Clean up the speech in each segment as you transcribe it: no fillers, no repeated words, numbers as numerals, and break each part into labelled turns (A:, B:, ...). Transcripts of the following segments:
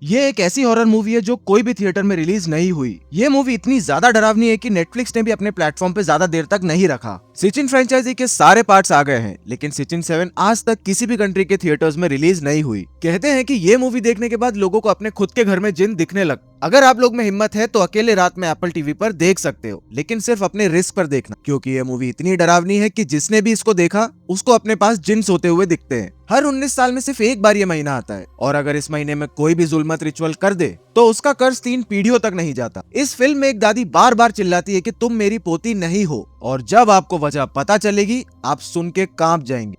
A: ये एक ऐसी हॉरर मूवी है जो कोई भी थिएटर में रिलीज नहीं हुई। ये मूवी इतनी ज्यादा डरावनी है कि नेटफ्लिक्स ने भी अपने प्लेटफॉर्म पे ज्यादा देर तक नहीं रखा। सिचिन फ्रेंचाइजी के सारे पार्ट्स आ गए हैं, लेकिन सिचिन 7 आज तक किसी भी कंट्री के थिएटर्स में रिलीज नहीं हुई। कहते हैं कि ये मूवी देखने के बाद लोगों को अपने खुद के घर में जिन दिखने लग। अगर आप लोग में हिम्मत है तो अकेले रात में एप्पल टीवी पर देख सकते हो, लेकिन सिर्फ अपने रिस्क पर देखना, क्योंकि ये मूवी इतनी डरावनी है कि जिसने भी इसको देखा उसको अपने पास जिन सोते हुए दिखते हैं। हर 19 साल में सिर्फ एक बार ये महीना आता है, और अगर इस महीने में कोई भी जुल्मत रिचुअल कर दे तो उसका कर्ज 3 पीढ़ियों तक नहीं जाता। इस फिल्म में एक दादी बार बार चिल्लाती है कि तुम मेरी पोती नहीं हो, और जब आपको वजह पता चलेगी आप सुन के कांप जाएंगे।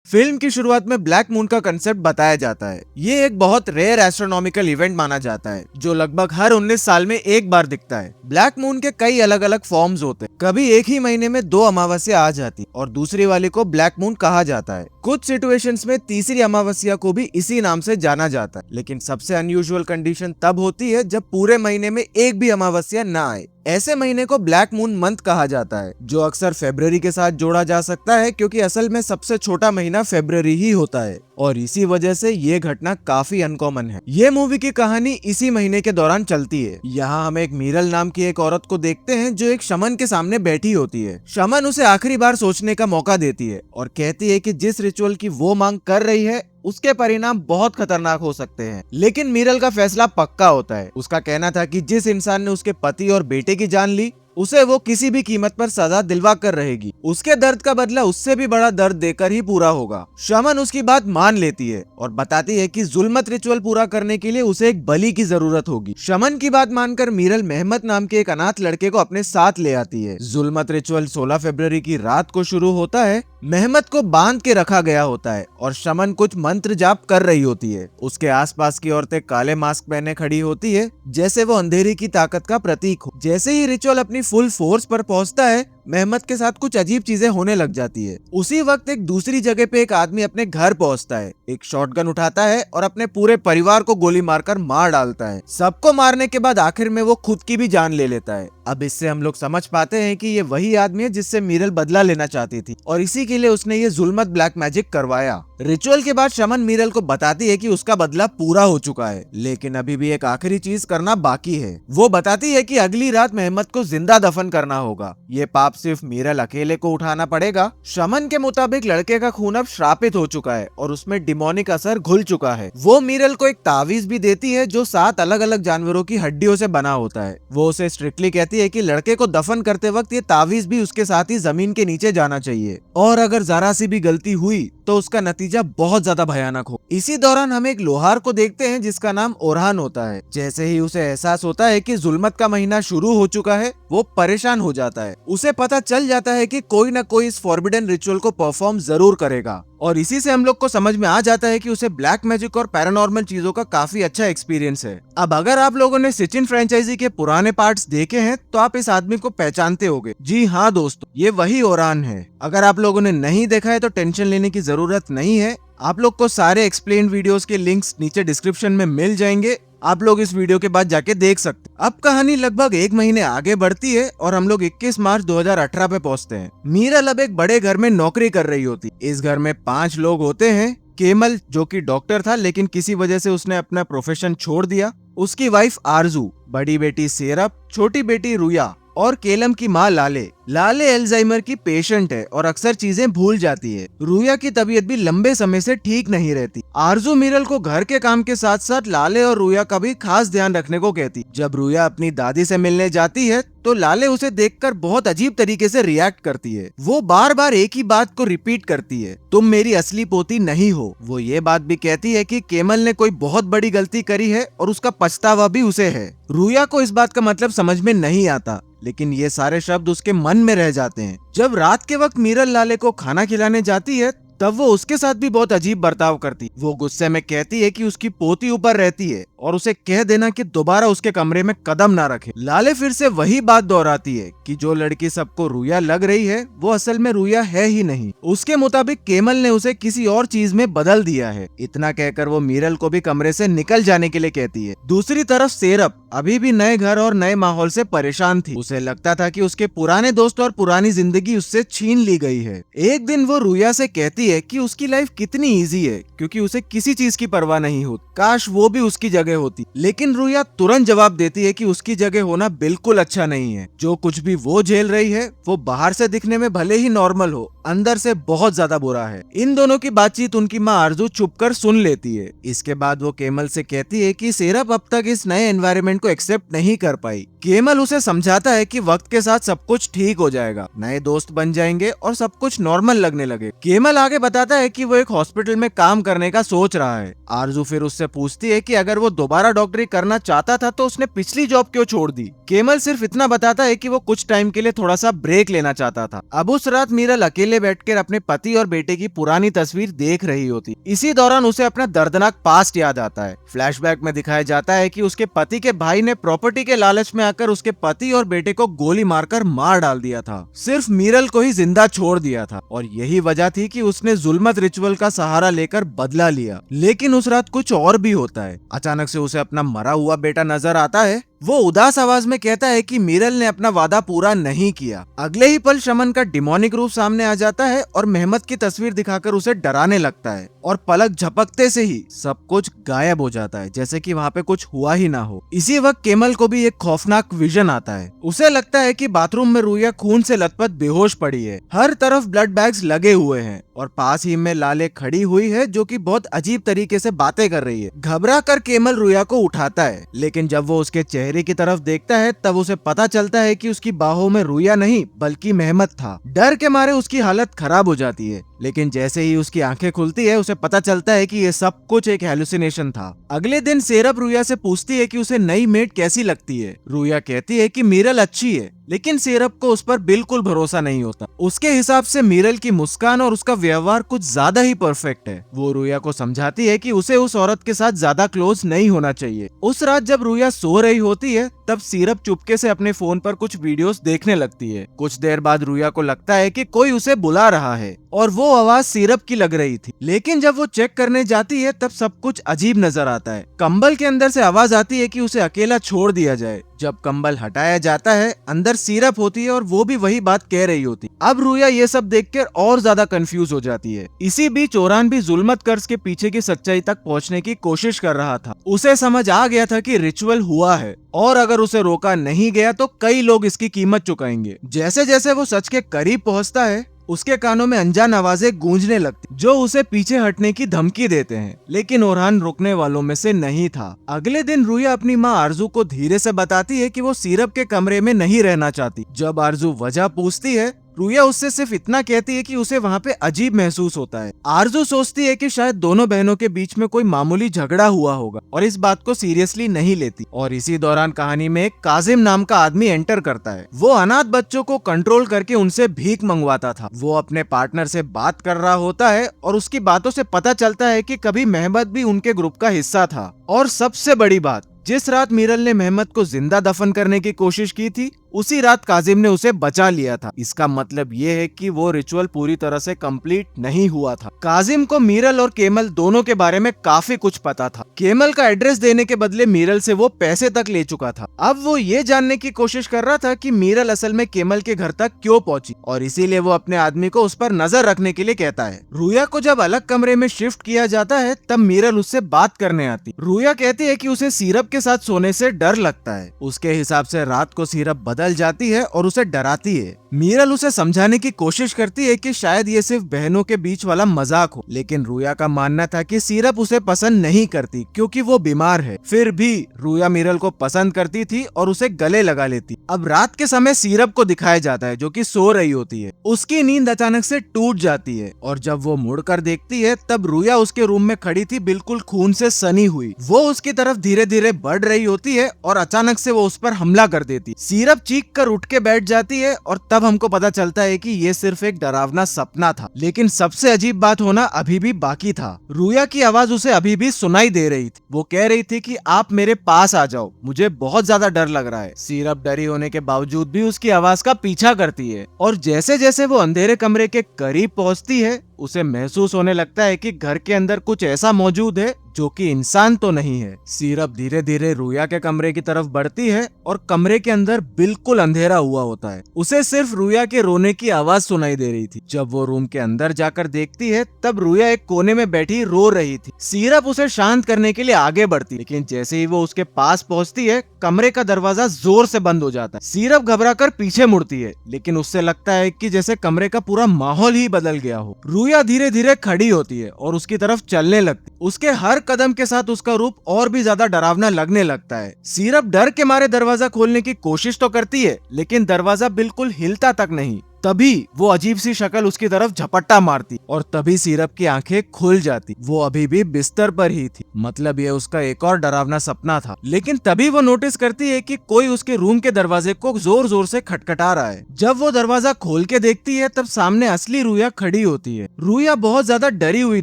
A: फिल्म की शुरुआत में ब्लैक मून का कंसेप्ट बताया जाता है। ये एक बहुत रेयर एस्ट्रोनॉमिकल इवेंट माना जाता है जो लगभग हर 19 साल में एक बार दिखता है। ब्लैक मून के कई अलग अलग फॉर्म्स होते हैं। कभी एक ही महीने में 2 अमावस्या आ जाती और दूसरी वाले को ब्लैक मून कहा जाता है। कुछ सिचुएशंस में तीसरी अमावस्या को भी इसी नाम से जाना जाता है, लेकिन सबसे अनयूजुअल कंडीशन तब होती है जब पूरे महीने में एक भी अमावस्या न आए। ऐसे महीने को ब्लैक मून मंथ कहा जाता है, जो अक्सर फरवरी के साथ जोड़ा जा सकता है, क्योंकि असल में सबसे छोटा महीना फरवरी ही होता है, और इसी वजह से ये घटना काफी अनकॉमन है। ये मूवी की कहानी इसी महीने के दौरान चलती है। यहाँ हम एक मीरल नाम की एक औरत को देखते हैं जो एक शमन के सामने बैठी होती है। शमन उसे आखिरी बार सोचने का मौका देती है और कहती है कि जिस रिचुअल की वो मांग कर रही है उसके परिणाम बहुत खतरनाक हो सकते हैं। लेकिन मीरल का फैसला पक्का होता है। उसका कहना था कि जिस इंसान ने उसके पति और बेटे की जान ली उसे वो किसी भी कीमत पर सजा दिलवा कर रहेगी। उसके दर्द का बदला उससे भी बड़ा दर्द देकर ही पूरा होगा। शमन उसकी बात मान लेती है और बताती है कि जुल्मत रिचुअल पूरा करने के लिए उसे एक बलि की जरूरत होगी। शमन की बात मानकर मीरल मेहमत नाम के एक अनाथ लड़के को अपने साथ ले आती है। जुल्मत रिचुअल 16 फरवरी की रात को शुरू होता है। मेहमत को बांध के रखा गया होता है और शमन कुछ मंत्र जाप कर रही होती है। उसके आसपास की औरतें काले मास्क पहने खड़ी होती है, जैसे वो अंधेरे की ताकत का प्रतीक हो। जैसे ही रिचुअल अपनी फुल फोर्स पर पहुंचता है, मेहमत के साथ कुछ अजीब चीजें होने लग जाती है। उसी वक्त एक दूसरी जगह पे एक आदमी अपने घर पहुंचता है, एक शॉटगन उठाता है और अपने पूरे परिवार को गोली मारकर मार डालता है। सबको मारने के बाद आखिर में वो खुद की भी जान ले लेता है। अब इससे हम लोग समझ पाते हैं कि ये वही आदमी है जिससे मीरल बदला लेना चाहती थी, और इसी के लिए उसने ये जुल्मत ब्लैक मैजिक करवाया। रिचुअल के बाद शमन मीरल को बताती है कि उसका बदला पूरा हो चुका है, लेकिन अभी भी एक आखिरी चीज करना बाकी है। वो बताती है कि अगली रात मेहमत को जिंदा दफन करना होगा। ये पाप सिर्फ मीरल अकेले को उठाना पड़ेगा। शमन के मुताबिक लड़के का खून अब श्रापित हो चुका है और उसमें डिमोनिक असर घुल चुका है। वो मीरल को एक तावीज भी देती है जो 7 अलग अलग जानवरों की हड्डियों से बना होता है। वो उसे स्ट्रिक्टली कहती है कि लड़के को दफन करते वक्त ये तावीज भी उसके साथ ही जमीन के नीचे जाना चाहिए, और अगर जरा सी भी गलती हुई तो उसका नतीजा बहुत ज्यादा भयानक हो। इसी दौरान हम एक लोहार को देखते हैं जिसका नाम ओरहान होता है। जैसे ही उसे एहसास होता है कि जुल्मत का महीना शुरू हो चुका है, वो परेशान हो जाता है। उसे पता चल जाता है कि कोई ना कोई इस फॉरबिडन रिचुअल को परफॉर्म जरूर करेगा, और इसी से हम लोग को समझ में आ जाता है कि उसे ब्लैक मैजिक और पैरानॉर्मल चीजों का काफी अच्छा एक्सपीरियंस है। अब अगर आप लोगों ने सिचिन फ्रेंचाइजी के पुराने पार्ट्स देखे हैं तो आप इस आदमी को पहचानते होंगे। जी हाँ दोस्तों, ये वही ओरहान है। अगर आप लोगों ने नहीं देखा है तो टेंशन लेने की जरूरत नहीं है। आप लोग को सारे एक्सप्लेन वीडियोस के लिंक्स नीचे डिस्क्रिप्शन में मिल जाएंगे। आप लोग इस वीडियो के बाद जाके देख सकते हैं। अब कहानी लगभग 1 महीने आगे बढ़ती है और हम लोग 21 मार्च 2018 पे पहुंचते हैं। मीरल अब एक बड़े घर में नौकरी कर रही होती। इस घर में 5 लोग होते हैं। केमल जो कि डॉक्टर था, लेकिन किसी वजह से उसने अपना प्रोफेशन छोड़ दिया। उसकी वाइफ आरजू, बड़ी बेटी सेरप, छोटी बेटी रुया और केलम की माँ लाले। लाले एल्जाइमर की पेशेंट है और अक्सर चीजें भूल जाती है। रुया की तबीयत भी लंबे समय से ठीक नहीं रहती। आरजू मीरल को घर के काम के साथ साथ लाले और रुया का भी खास ध्यान रखने को कहती। जब रुया अपनी दादी से मिलने जाती है तो लाले उसे देखकर बहुत अजीब तरीके से रिएक्ट करती है। वो बार बार एक ही बात को रिपीट करती है, तुम मेरी असली पोती नहीं हो। वो ये बात भी कहती है कि केमल ने कोई बहुत बड़ी गलती करी है और उसका पछतावा भी उसे है। रुया को इस बात का मतलब समझ में नहीं आता, लेकिन ये सारे शब्द उसके मन में रह जाते हैं। जब रात के वक्त मीरल लाले को खाना खिलाने जाती है तब वो उसके साथ भी बहुत अजीब बर्ताव करती। वो गुस्से में कहती है कि उसकी पोती ऊपर रहती है और उसे कह देना कि दोबारा उसके कमरे में कदम ना रखे। लाले फिर से वही बात दोहराती है कि जो लड़की सबको रुया लग रही है वो असल में रुया है ही नहीं। उसके मुताबिक केमल ने उसे किसी और चीज में बदल दिया है। इतना कहकर वो मीरल को भी कमरे से निकल जाने के लिए कहती है। दूसरी तरफ सेरप अभी भी नए घर और नए माहौल से परेशान थी। उसे लगता था कि उसके पुराने दोस्त और पुरानी जिंदगी उससे छीन ली गई है। एक दिन वो रुया से कहती कहती है कि उसकी लाइफ कितनी इजी है क्योंकि उसे किसी चीज की परवाह नहीं होती, काश वो भी उसकी जगह होती। लेकिन रुया तुरंत जवाब देती है कि उसकी जगह होना बिल्कुल अच्छा नहीं है। जो कुछ भी वो झेल रही है वो बाहर से दिखने में भले ही नॉर्मल हो, अंदर से बहुत ज्यादा बुरा है। इन दोनों की बातचीत उनकी माँ आरजू चुपकर सुन लेती है। इसके बाद वो केमल से कहती है कि सेरप अब तक इस नए एनवायरनमेंट को एक्सेप्ट नहीं कर पाई। केमल उसे समझाता है कि वक्त के साथ सब कुछ ठीक हो जाएगा, नए दोस्त बन जाएंगे और सब कुछ नॉर्मल लगने लगे। केमल आगे बताता है कि वो एक हॉस्पिटल में काम करने का सोच रहा है। आरजू फिर उससे पूछती है कि अगर वो दोबारा डॉक्टरी करना चाहता था तो उसने पिछली जॉब क्यों छोड़ दी। केमल सिर्फ इतना बताता है कि वो कुछ टाइम के लिए थोड़ा सा ब्रेक लेना चाहता था। अब उस रात मीरल अकेले बैठकर अपने पति और बेटे की पुरानी तस्वीर देख रही होती। इसी दौरान उसे अपना दर्दनाक पास्ट याद आता है। फ्लैशबैक में दिखाया जाता है कि उसके पति के भाई ने प्रॉपर्टी के लालच में आकर उसके पति और बेटे को गोली मारकर मार डाल दिया था। सिर्फ मीरल को ही जिंदा छोड़ दिया था और यही वजह थी कि उसने जुल्मत रिचुअल का सहारा लेकर बदला लिया। लेकिन उस रात कुछ और भी होता है। अचानक से उसे अपना मरा हुआ बेटा नजर आता है। वो उदास आवाज में कहता है कि मीरल ने अपना वादा पूरा नहीं किया। अगले ही पल शमन का डिमोनिक रूप सामने आ जाता है और मेहमत की तस्वीर दिखाकर उसे डराने लगता है और पलक झपकते से ही सब कुछ गायब हो जाता है, जैसे कि वहाँ पे कुछ हुआ ही ना हो। इसी वक्त केमल को भी एक खौफनाक विजन आता है। उसे लगता है कि बाथरूम में रुया खून से लथपथ बेहोश पड़ी है। हर तरफ ब्लड बैग्स लगे हुए हैं और पास ही में लाले खड़ी हुई है जो कि बहुत अजीब तरीके से बातें कर रही है। घबरा कर केमल रुया को उठाता है, लेकिन जब वो उसके चेहरे की तरफ देखता है तब उसे पता चलता है कि उसकी बाहों में रुया नहीं बल्कि मेहमत था। डर के मारे उसकी हालत खराब हो जाती है, लेकिन जैसे ही उसकी आंखें खुलती है उसे पता चलता है कि ये सब कुछ एक हेलुसिनेशन था। अगले दिन सेरप रुया से पूछती है कि उसे नई मेड कैसी लगती है। रुया कहती है कि मीरल अच्छी है, लेकिन सेरप को उस पर बिल्कुल भरोसा नहीं होता। उसके हिसाब से मीरल की मुस्कान और उसका व्यवहार कुछ ज्यादा ही परफेक्ट है। वो रुया को समझाती है कि उसे उस औरत के साथ ज्यादा क्लोज नहीं होना चाहिए। उस रात जब रुया सो रही होती है तब सीरप चुपके से अपने फोन पर कुछ वीडियोस देखने लगती है। कुछ देर बाद रुया को लगता है कि कोई उसे बुला रहा है और वो आवाज सीरप की लग रही थी। लेकिन जब वो चेक करने जाती है तब सब कुछ अजीब नजर आता है। कंबल के अंदर से आवाज आती है कि उसे अकेला छोड़ दिया जाए। जब कंबल हटाया जाता है अंदर सीरप होती है और वो भी वही बात कह रही होती। अब रुया ये सब देखकर और ज्यादा कंफ्यूज हो जाती है। इसी बीच ओरान भी जुल्मत कर्ज के पीछे की सच्चाई तक पहुंचने की कोशिश कर रहा था। उसे समझ आ गया था कि रिचुअल हुआ है और अगर उसे रोका नहीं गया तो कई लोग इसकी कीमत चुकाएंगे। जैसे जैसे वो सच के करीब पहुंचता है उसके कानों में अनजान आवाजें गूंजने लगती जो उसे पीछे हटने की धमकी देते हैं, लेकिन ओरहान रुकने वालों में से नहीं था। अगले दिन रुया अपनी माँ आरजू को धीरे से बताती है कि वो सीरप के कमरे में नहीं रहना चाहती। जब आरजू वजह पूछती है रुया उससे सिर्फ इतना कहती है कि उसे वहाँ पे अजीब महसूस होता है। आरजू सोचती है कि शायद दोनों बहनों के बीच में कोई मामूली झगड़ा हुआ होगा और इस बात को सीरियसली नहीं लेती। और इसी दौरान कहानी में एक काजिम नाम का आदमी एंटर करता है। वो अनाथ बच्चों को कंट्रोल करके उनसे भीख मंगवाता था। वो अपने पार्टनर से बात कर रहा होता है और उसकी बातों से पता चलता है कि कभी मेहमत भी उनके ग्रुप का हिस्सा था। और सबसे बड़ी बात, जिस रात मीरल ने मेहमत को जिंदा दफन करने की कोशिश की थी उसी रात काजिम ने उसे बचा लिया था। इसका मतलब ये है कि वो रिचुअल पूरी तरह से कंप्लीट नहीं हुआ था। काजिम को मीरल और केमल दोनों के बारे में काफी कुछ पता था। केमल का एड्रेस देने के बदले मीरल से वो पैसे तक ले चुका था। अब वो ये जानने की कोशिश कर रहा था कि मीरल असल में केमल के घर तक क्यों पहुंची और इसीलिए वो अपने आदमी को उस पर नजर रखने के लिए कहता है। रुया को जब अलग कमरे में शिफ्ट किया जाता है तब मीरल उससे बात करने आती। रुया कहती है कि उसे सीरप के साथ सोने से डर लगता है। उसके हिसाब से रात को सीरप बदल जाती है और उसे डराती है। मीरल उसे समझाने की कोशिश करती है कि शायद ये सिर्फ बहनों के बीच वाला मजाक हो, लेकिन रुया का मानना था कि सीरप उसे पसंद नहीं करती क्योंकि वो बीमार है। फिर भी रुया मीरल को पसंद करती थी और उसे गले लगा लेती। अब रात के समय सीरप को दिखाया जाता है जो कि सो रही होती है। उसकी नींद अचानक से टूट जाती है और जब वो मुड़कर देखती है तब रुया उसके रूम में खड़ी थी, बिल्कुल खून से सनी हुई। वो उसकी तरफ धीरे धीरे बढ़ रही होती है और अचानक से वो उस पर हमला कर देती। सीरप चीख कर उठ के बैठ जाती है और तब हमको पता चलता है कि ये सिर्फ एक डरावना सपना था। लेकिन सबसे अजीब बात होना अभी भी बाकी था। रुया की आवाज उसे अभी भी सुनाई दे रही थी। वो कह रही थी कि आप मेरे पास आ जाओ, मुझे बहुत ज्यादा डर लग रहा है। सीरप डरी होने के बावजूद भी उसकी आवाज का पीछा करती है और जैसे जैसे वो अंधेरे कमरे के करीब पहुंचती है उसे महसूस होने लगता है कि घर के अंदर कुछ ऐसा मौजूद है जो कि इंसान तो नहीं है। सीरप धीरे धीरे रुया के कमरे की तरफ बढ़ती है और कमरे के अंदर बिल्कुल अंधेरा हुआ होता है। उसे सिर्फ रुया के रोने की आवाज सुनाई दे रही थी। जब वो रूम के अंदर जाकर देखती है तब रुया एक कोने में बैठी रो रही थी। सीरप उसे शांत करने के लिए आगे बढ़ती, लेकिन जैसे ही वो उसके पास पहुंचती है कमरे का दरवाजा जोर से बंद हो जाता है। सीरप घबराकर पीछे मुड़ती है, लेकिन उससे लगता है कि जैसे कमरे का पूरा माहौल ही बदल गया हो। रुया धीरे धीरे खड़ी होती है और उसकी तरफ चलने लगती। उसके हर कदम के साथ उसका रूप और भी ज्यादा डरावना लगने लगता है। सीरप डर के मारे दरवाजा खोलने की कोशिश तो करती है, लेकिन दरवाजा बिल्कुल हिलता तक नहीं। तभी वो अजीब सी शक्ल उसकी तरफ झपट्टा मारती और तभी सीरप की आंखें खुल जाती। वो अभी भी बिस्तर पर ही थी, मतलब ये उसका एक और डरावना सपना था। लेकिन तभी वो नोटिस करती है कि कोई उसके रूम के दरवाजे को जोर जोर से खटखटा रहा है। जब वो दरवाजा खोल के देखती है तब सामने असली रुया खड़ी होती है। रुया बहुत ज्यादा डरी हुई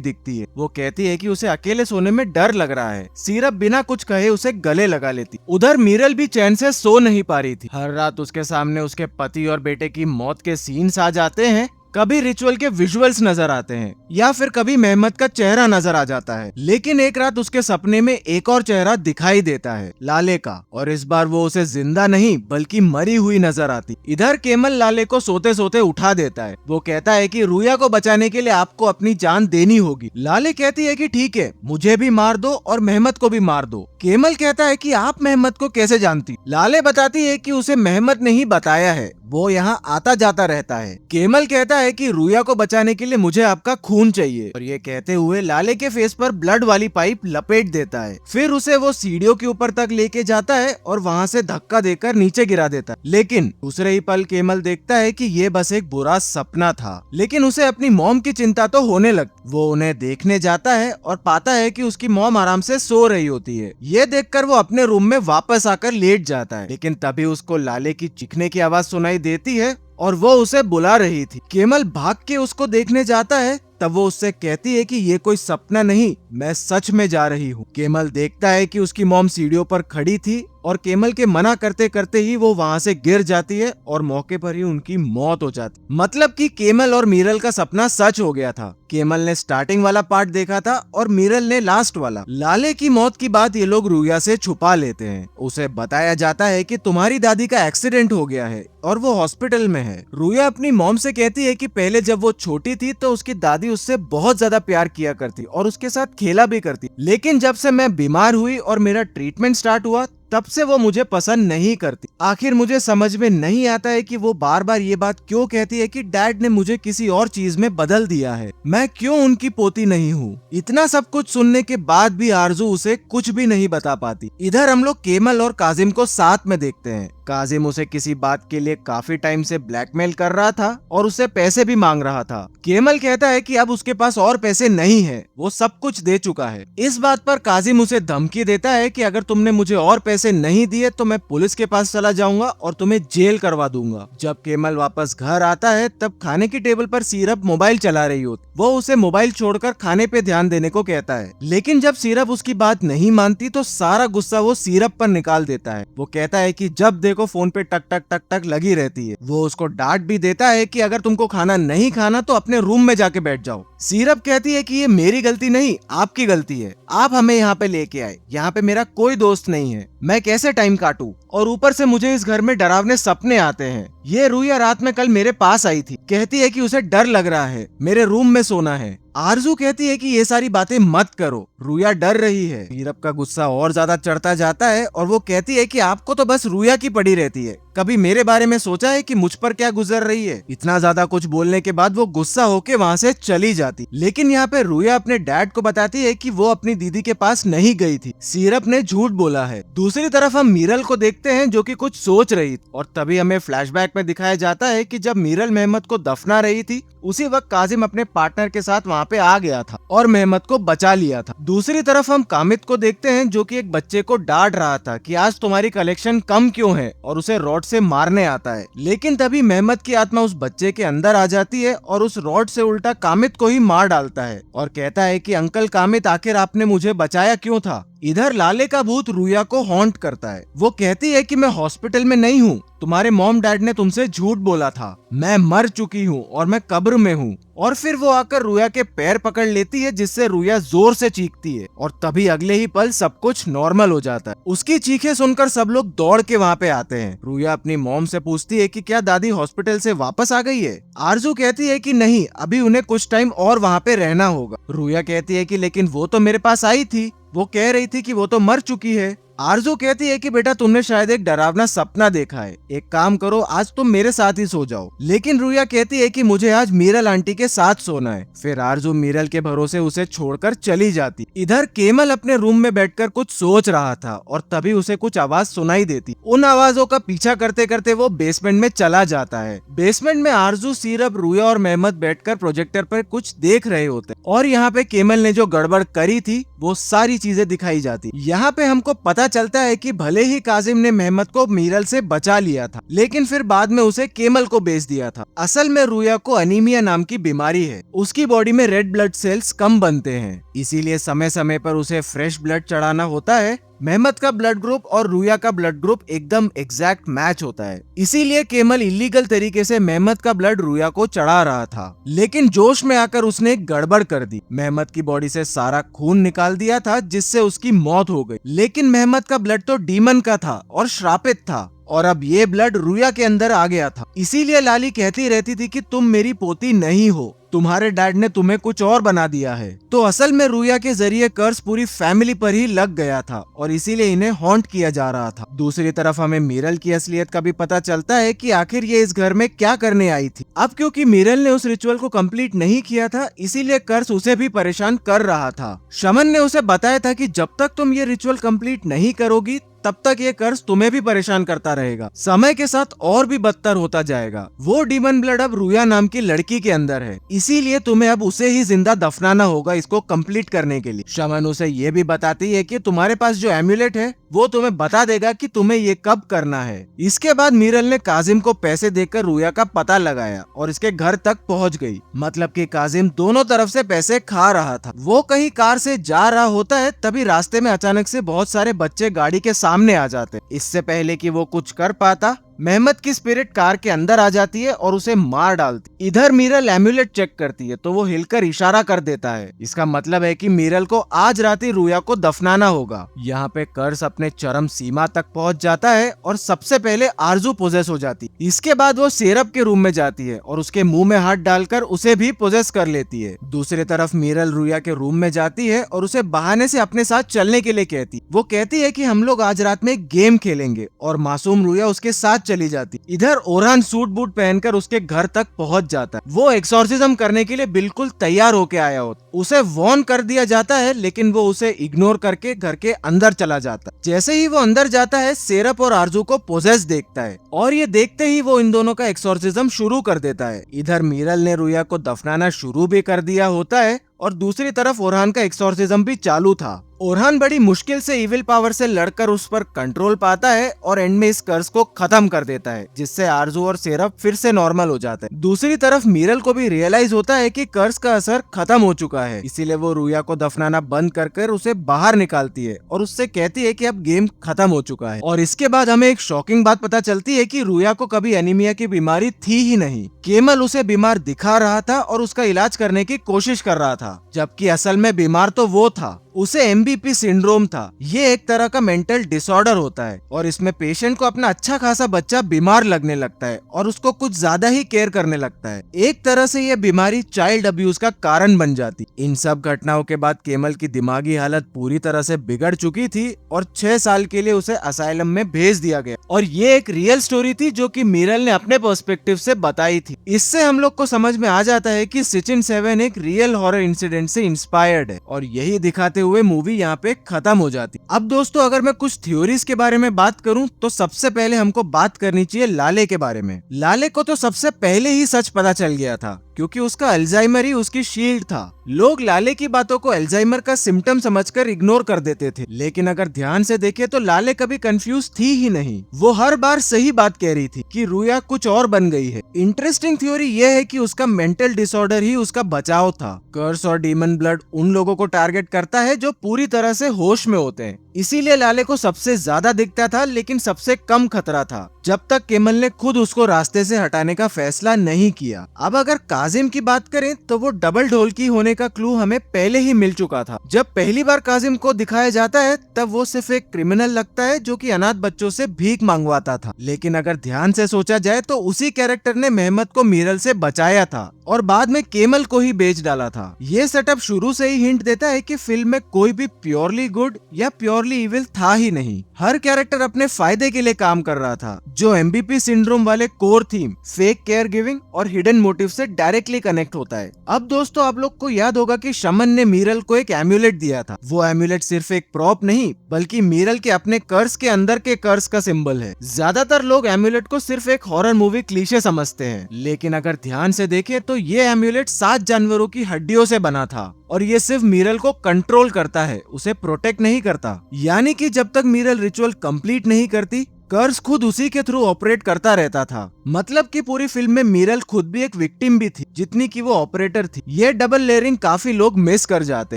A: दिखती है। वो कहती है कि उसे अकेले सोने में डर लग रहा है। सीरप बिना कुछ कहे उसे गले लगा लेती। उधर मीरल भी चैन से सो नहीं पा रही थी। हर रात उसके सामने उसके पति और बेटे की मौत के सीन्स आ जाते हैं। कभी रिचुअल के विजुअल्स नजर आते हैं या फिर कभी मेहमत का चेहरा नजर आ जाता है। लेकिन एक रात उसके सपने में एक और चेहरा दिखाई देता है, लाले का, और इस बार वो उसे जिंदा नहीं बल्कि मरी हुई नजर आती। इधर केमल लाले को सोते सोते उठा देता है। वो कहता है कि रुया को बचाने के लिए आपको अपनी जान देनी होगी। लाले कहती है कि ठीक है, मुझे भी मार दो और मेहमत को भी मार दो। केमल कहता है कि आप मेहमत को कैसे जानती? लाले बताती है कि उसे मेहमत ने ही बताया है, वो यहाँ आता जाता रहता है। केमल कहता है कि रुया को बचाने के लिए मुझे आपका खून चाहिए, और ये कहते हुए लाले के फेस पर ब्लड वाली पाइप लपेट देता है। फिर उसे वो सीढ़ियों के ऊपर तक लेके जाता है और वहाँ से धक्का देकर नीचे गिरा देता है। लेकिन दूसरे ही पल केमल देखता है कि ये बस एक बुरा सपना था। लेकिन उसे अपनी मॉम की चिंता तो होने लगती। वो उन्हें देखने जाता है और पाता है कि उसकी मॉम आराम से सो रही होती है। ये देखकर वो अपने रूम में वापस आकर लेट जाता है। लेकिन तभी उसको लाले की चीखने की आवाज सुनाई देती है और वो उसे बुला रही थी। केमल भाग के उसको देखने जाता है। तब वो उससे कहती है कि ये कोई सपना नहीं, मैं सच में जा रही हूँ। केमल देखता है कि उसकी मॉम सीढ़ियों पर खड़ी थी और केमल के मना करते करते ही वो वहाँ से गिर जाती है और मौके पर ही उनकी मौत हो जाती। मतलब कि केमल और मीरल का सपना सच हो गया था। केमल ने स्टार्टिंग वाला पार्ट देखा था और मीरल ने लास्ट वाला। लाले की मौत की बात ये लोग रुया से छुपा लेते हैं। उसे बताया जाता है कि तुम्हारी दादी का एक्सीडेंट हो गया है और वो हॉस्पिटल में है। रुया अपनी मॉम से कहती है कि पहले जब वो छोटी थी तो उसकी दादी उससे बहुत ज्यादा प्यार किया करती और उसके साथ खेला भी करती, लेकिन जब से मैं बीमार हुई और मेरा ट्रीटमेंट स्टार्ट हुआ तब से वो मुझे पसंद नहीं करती। आखिर मुझे समझ में नहीं आता है कि वो बार बार ये बात क्यों कहती है कि डैड ने मुझे किसी और चीज में बदल दिया है। मैं क्यों उनकी पोती नहीं हूँ? इतना सब कुछ सुनने के बाद भी आरजू उसे कुछ भी नहीं बता पाती। इधर हम लोग केमल और काजिम को साथ में देखते हैं। काजिम उसे किसी बात के लिए काफी टाइम से ब्लैकमेल कर रहा था और उससे पैसे भी मांग रहा था। केमल कहता है कि अब उसके पास और पैसे नहीं है, वो सब कुछ दे चुका है। इस बात पर काजिम उसे धमकी देता है कि अगर तुमने मुझे और पैसे नहीं दिए तो मैं पुलिस के पास चला जाऊंगा और तुम्हें जेल करवा दूंगा। जब केमल वापस घर आता है तब खाने की टेबल पर सीरप मोबाइल चला रही होती। वो उसे मोबाइल छोड़कर खाने पे ध्यान देने को कहता है, लेकिन जब सीरप उसकी बात नहीं मानती तो सारा गुस्सा वो सीरप पर निकाल देता है। वो कहता है कि जब देखो फोन पे टक टक टक टक लगी रहती है। वो उसको डांट भी देता है कि अगर तुमको खाना नहीं खाना तो अपने रूम में जाके बैठ जाओ। सीरप कहती है कि ये मेरी गलती नहीं, आपकी गलती है। आप हमें यहाँ पे लेके आए, यहाँ पे मेरा कोई दोस्त नहीं है, मैं कैसे टाइम काटूं? और ऊपर से मुझे इस घर में डरावने सपने आते हैं। ये रुया रात में कल मेरे पास आई थी, कहती है कि उसे डर लग रहा है, मेरे रूम में सोना है। आरजू कहती है कि ये सारी बातें मत करो, रुया डर रही है। सीरप का गुस्सा और ज्यादा चढ़ता जाता है और वो कहती है कि आपको तो बस रुया की पड़ी रहती है, कभी मेरे बारे में सोचा है कि मुझ पर क्या गुजर रही है? इतना ज्यादा कुछ बोलने के बाद वो गुस्सा होके वहाँ से चली जाती। लेकिन यहाँ पे रुया अपने डैड को बताती है कि वो अपनी दीदी के पास नहीं गई थी, सीरप ने झूठ बोला है। दूसरी तरफ हम मीरल को देखते हैं जो कि कुछ सोच रही थी और तभी हमें फ्लैशबैक में दिखाया जाता है कि जब मीरल मेहमत को दफना रही थी उसी वक्त काजिम अपने पार्टनर के साथ वहाँ पे आ गया था और मेहमत को बचा लिया था। दूसरी तरफ हम कामित को देखते हैं जो कि एक बच्चे को डांट रहा था कि आज तुम्हारी कलेक्शन कम क्यों है और उसे रॉड से मारने आता है। लेकिन तभी मेहमत की आत्मा उस बच्चे के अंदर आ जाती है और उस रॉड से उल्टा कामित को ही मार डालता है और कहता है कि अंकल कामित, आखिर आपने मुझे बचाया क्यों था? इधर लाले का भूत रुया को हॉन्ट करता है। वो कहती है कि मैं हॉस्पिटल में नहीं हूँ, तुम्हारे मॉम डैड ने तुमसे झूठ बोला था, मैं मर चुकी हूँ और मैं कब्र में हूँ। और फिर वो आकर रुया के पैर पकड़ लेती है, जिससे रुया जोर से चीखती है और तभी अगले ही पल सब कुछ नॉर्मल हो जाता है। उसकी चीखें सुनकर सब लोग दौड़ के वहाँ पे आते हैं। रुया अपनी मॉम से पूछती है कि क्या दादी हॉस्पिटल से वापस आ गई है। आरजू कहती है कि नहीं, अभी उन्हें कुछ टाइम और वहाँ पे रहना होगा। रुया कहती है कि लेकिन वो तो मेरे पास आई थी, वो कह रही थी कि वो तो मर चुकी है। आरजू कहती है कि बेटा तुमने शायद एक डरावना सपना देखा है, एक काम करो आज तुम मेरे साथ ही सो जाओ। लेकिन रुया कहती है कि मुझे आज मीरल आंटी के साथ सोना है। फिर आरजू मीरल के भरोसे उसे छोड़कर चली जाती। इधर केमल अपने रूम में बैठकर कुछ सोच रहा था और तभी उसे कुछ आवाज सुनाई देती। उन आवाजों का पीछा करते करते वो बेसमेंट में चला जाता है। बेसमेंट में आरजू, सीरप, रुया और मेहमद बैठकर प्रोजेक्टर पर कुछ देख रहे होते और यहाँ पे केमल ने जो गड़बड़ करी थी वो सारी चीजें दिखाई जाती। यहाँ पे हमको पता चलता है कि भले ही काजिम ने मेहमद को मीरल से बचा लिया था, लेकिन फिर बाद में उसे केमल को बेच दिया था। असल में रुया को अनीमिया नाम की बीमारी है। उसकी बॉडी में रेड ब्लड सेल्स कम बनते हैं, इसीलिए समय समय पर उसे फ्रेश ब्लड चढ़ाना होता है। मेहमद का ब्लड ग्रुप और रुया का ब्लड ग्रुप एकदम एग्जैक्ट मैच होता है, इसीलिए केमल इलीगल तरीके से मेहमद का ब्लड रुया को चढ़ा रहा था। लेकिन जोश में आकर उसने एक गड़बड़ कर दी। मेहमद की बॉडी से सारा खून निकाल दिया था, जिससे उसकी मौत हो गई। लेकिन मेहमद का ब्लड तो डीमन का था और श्रापित था, और अब ये ब्लड रुया के अंदर आ गया था। इसीलिए लाली कहती रहती थी कि तुम मेरी पोती नहीं हो, तुम्हारे डैड ने तुम्हें कुछ और बना दिया है। तो असल में रुया के जरिए कर्ज पूरी फैमिली पर ही लग गया था और इसीलिए इन्हें हॉन्ट किया जा रहा था। दूसरी तरफ हमें मीरल की असलियत का भी पता चलता है कि आखिर ये इस घर में क्या करने आई थी। अब क्योंकि मीरल ने उस रिचुअल को कंप्लीट नहीं किया था, इसीलिए कर्ज उसे भी परेशान कर रहा था। शमन ने उसे बताया था कि जब तक तुम ये रिचुअल कंप्लीट नहीं करोगी तब तक ये कर्ज तुम्हें भी परेशान करता रहेगा, समय के साथ और भी बदतर होता जाएगा। वो डीमन ब्लड अब रुया नाम की लड़की के अंदर है, इसीलिए तुम्हें अब उसे ही जिंदा दफनाना होगा इसको कंप्लीट करने के लिए। शमन उसे ये भी बताती है कि तुम्हारे पास जो एम्यूलेट है वो तुम्हें बता देगा कि तुम्हें ये कब करना है। इसके बाद मीरल ने काजिम को पैसे देकर रुया का पता लगाया और इसके घर तक पहुंच गई। मतलब कि काजिम दोनों तरफ से पैसे खा रहा था। वो कहीं कार से जा रहा होता है, तभी रास्ते में अचानक से बहुत सारे बच्चे गाड़ी के सामने आ जाते। इससे पहले कि वो कुछ कर पाता, मेहमद की स्पिरिट कार के अंदर आ जाती है और उसे मार डालती। इधर मीरल एम्यूलेट चेक करती है तो वो हिलकर इशारा कर देता है। इसका मतलब है कि मीरल को आज रात ही रुया को दफनाना होगा। यहाँ पे कर्स अपने चरम सीमा तक पहुँच जाता है और सबसे पहले आरजू पोजेस हो जाती। इसके बाद वो सेरप के रूम में जाती है और उसके मुंह में हाथ डालकर उसे भी पोजेस कर लेती है। दूसरी तरफ मीरल रुया के रूम में जाती है और उसे बहाने से अपने साथ चलने के लिए कहती। वो कहती है कि हम लोग आज रात में एक गेम खेलेंगे और मासूम रुया उसके साथ चली जाती। इधर ओरहान सूट बूट पहनकर उसके घर तक पहुंच जाता है। वो एक्सॉर्सिज्म करने के लिए बिल्कुल तैयार होके आया होता। उसे वॉर्न कर दिया जाता है, लेकिन वो उसे इग्नोर करके घर के अंदर चला जाता है। जैसे ही वो अंदर जाता है, सेरप और आरजू को पोजेस देखता है और ये देखते ही वो इन दोनों का एक्सॉर्सिज्म शुरू कर देता है। इधर मीरल ने रुया को दफनाना शुरू भी कर दिया होता है और दूसरी तरफ ओरहान का एक्सॉर्सिज्म भी चालू था। ओरहान बड़ी मुश्किल से इविल पावर से लड़कर उस पर कंट्रोल पाता है और एंड में इस कर्ज को खत्म कर देता है, जिससे आरजू और सेरप फिर से नॉर्मल हो जाते हैं। दूसरी तरफ मीरल को भी रियलाइज होता है कि कर्ज का असर खत्म हो चुका है, इसीलिए वो रुया को दफनाना बंद कर उसे बाहर निकालती है और उससे कहती है कि अब गेम खत्म हो चुका है। और इसके बाद हमें एक शॉकिंग बात पता चलती है कि रुया को कभी एनीमिया की बीमारी थी ही नहीं। केमल उसे बीमार दिखा रहा था और उसका इलाज करने की कोशिश कर रहा था, जबकि असल में बीमार तो वो था। उसे एमबीपी सिंड्रोम था। ये एक तरह का मेंटल डिसऑर्डर होता है और इसमें पेशेंट को अपना अच्छा खासा बच्चा बीमार लगने लगता है और उसको कुछ ज्यादा ही केयर करने लगता है। एक तरह से ये बीमारी चाइल्ड अब्यूज का कारण बन जाती। इन सब घटनाओं के बाद केमल की दिमागी हालत पूरी तरह से बिगड़ चुकी थी और 6 साल के लिए उसे असाइलम में भेज दिया गया। और ये एक रियल स्टोरी थी जो कि मीरल ने अपने पर्सपेक्टिव से बताई थी। इससे हम लोग को समझ में आ जाता है कि सिचिन 7 एक रियल हॉरर इंसिडेंट से इंस्पायर्ड है और यही दिखाते हुए मूवी यहाँ पे खत्म हो जाती। अब दोस्तों, अगर मैं कुछ थ्योरीज के बारे में बात करूं तो सबसे पहले हमको बात करनी चाहिए लाले के बारे में। लाले को तो सबसे पहले ही सच पता चल गया था क्योंकि उसका अल्जाइमर ही उसकी शील्ड था। लोग लाले की बातों को अल्जाइमर का सिम्टम समझकर इग्नोर कर देते थे, लेकिन अगर ध्यान से देखे तो लाले कभी कंफ्यूज थी ही नहीं। वो हर बार सही बात कह रही थी कि रुया कुछ और बन गई है। इंटरेस्टिंग थ्योरी ये है कि उसका मेंटल डिसऑर्डर ही उसका बचाव था। कर्स और डीमन ब्लड उन लोगों को टारगेट करता है जो पूरी तरह से होश में होते हैं। इसीलिए लाले को सबसे ज्यादा दिखता था, लेकिन सबसे कम खतरा था, जब तक केमल ने खुद उसको रास्ते से हटाने का फैसला नहीं किया। अब अगर काजिम की बात करें तो वो डबल ढोलकी होने का क्लू हमें पहले ही मिल चुका था। जब पहली बार काजिम को दिखाया जाता है तब वो सिर्फ एक क्रिमिनल लगता है जो कि अनाथ बच्चों से भीख मंगवाता था, लेकिन अगर ध्यान से सोचा जाए तो उसी कैरेक्टर ने मेहमत को मीरल से बचाया था और बाद में केमल को ही बेच डाला था। ये सेटअप शुरू से ही हिंट देता है कि फिल्म में कोई भी प्योरली गुड या प्योरली इविल था ही नहीं। हर कैरेक्टर अपने फायदे के लिए काम कर रहा था, जो एमबीपी सिंड्रोम वाले core theme, fake care giving और हिडन मोटिव से डायरेक्टली कनेक्ट होता है। अब दोस्तों, आप लोग को याद होगा कि शमन ने मीरल को एक एम्यूलेट दिया था। वो एम्यूलेट सिर्फ एक प्रॉप नहीं, बल्कि मीरल के अपने कर्स के अंदर के कर्स का सिंबल है। ज्यादातर लोग एम्यूलेट को सिर्फ एक हॉरर मूवी क्लीशे समझते हैं, लेकिन अगर ध्यान से देखें तो ये एम्यूलेट 7 जानवरों की हड्डियों से बना था और ये सिर्फ मीरल को कंट्रोल करता है, उसे प्रोटेक्ट नहीं करता। यानी कि जब तक मीरल रिचुअल कंप्लीट नहीं करती, कर्स खुद उसी के थ्रू ऑपरेट करता रहता था। मतलब कि पूरी फिल्म में मीरल खुद भी एक विक्टिम भी थी, जितनी कि वो ऑपरेटर थी। ये डबल लेयरिंग काफी लोग मिस कर जाते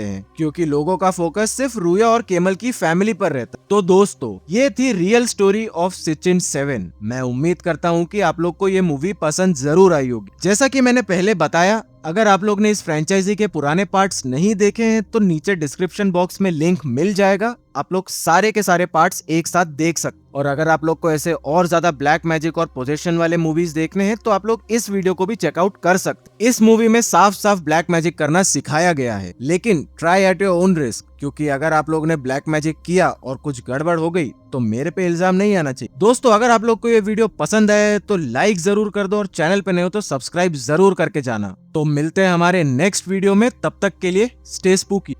A: हैं, क्योंकि लोगों का फोकस सिर्फ रुया और केमल की फैमिली पर रहता। तो दोस्तों, ये थी रियल स्टोरी ऑफ सिचिन 7। मैं उम्मीद करता हूँ कि आप लोग को ये मूवी पसंद जरूर आई होगी। जैसा कि मैंने पहले बताया, अगर आप लोग ने इस फ्रेंचाइजी के पुराने पार्ट्स नहीं देखे हैं तो नीचे डिस्क्रिप्शन बॉक्स में लिंक मिल जाएगा, आप लोग सारे के सारे पार्ट्स एक साथ देख सकते। और अगर आप लोग को ऐसे और ज्यादा ब्लैक मैजिक और पोजेशन वाले मूवीज देखने हैं तो आप लोग इस वीडियो को भी चेकआउट कर सकते। इस मूवी में साफ साफ ब्लैक मैजिक करना सिखाया गया है, लेकिन try at your own risk, क्योंकि अगर आप लोग ने ब्लैक मैजिक किया और कुछ गड़बड़ हो गई तो मेरे पे इल्जाम नहीं आना चाहिए। दोस्तों, अगर आप लोग को ये वीडियो पसंद आए तो लाइक जरूर कर दो और चैनल पे नए हो तो सब्सक्राइब जरूर करके जाना। तो मिलते हैं हमारे नेक्स्ट वीडियो में, तब तक के लिए स्टे स्पूकी।